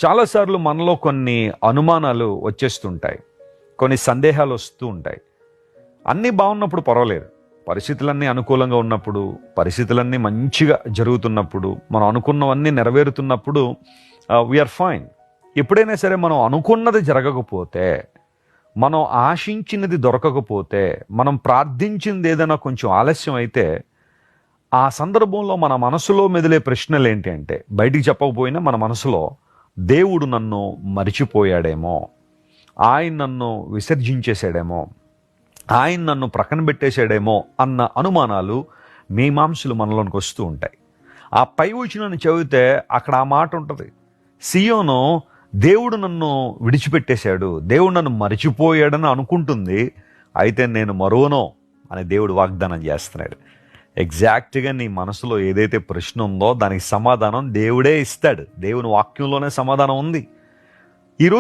చాలాసార్లు మనలో కొన్ని అనుమానాలు వచ్చేస్తుంటాయి, కొన్ని సందేహాలు వస్తూ ఉంటాయి. అన్నీ బాగున్నప్పుడు పర్వాలేదు, పరిస్థితులన్నీ అనుకూలంగా ఉన్నప్పుడు, పరిస్థితులన్నీ మంచిగా జరుగుతున్నప్పుడు, మనం అనుకున్నవన్నీ నెరవేరుతున్నప్పుడు వీఆర్ ఫైన్. ఎప్పుడైనా సరే మనం అనుకున్నది జరగకపోతే, మనం ఆశించినది దొరకకపోతే, మనం ప్రార్థించింది ఏదైనా కొంచెం ఆలస్యం అయితే, ఆ సందర్భంలో మన మనసులో మెదిలే ప్రశ్నలు ఏంటి అంటే, బయటికి చెప్పకపోయినా మన మనసులో దేవుడు నన్ను మరిచిపోయాడేమో, ఆయన నన్ను విసర్జించేశాడేమో, ఆయన నన్ను ప్రక్కన పెట్టేశాడేమో అన్న అనుమానాలు మీమాంసలు మనలోనికి వస్తూ ఉంటాయి. ఆ పై వచనాన్ని చదివితే అక్కడ ఆ మాట ఉంటుంది, సియోను దేవుడు నన్ను విడిచిపెట్టేశాడు, దేవుడు నన్ను మరిచిపోయాడని అనుకుంటుంది, అయితే నేను మరోనో అని దేవుడు వాగ్దానం చేస్తున్నాడు. ఎగ్జాక్ట్గా నీ మనసులో ఏదైతే ప్రశ్న ఉందో దానికి సమాధానం దేవుడే ఇస్తాడు. దేవుని వాక్యంలోనే సమాధానం ఉంది.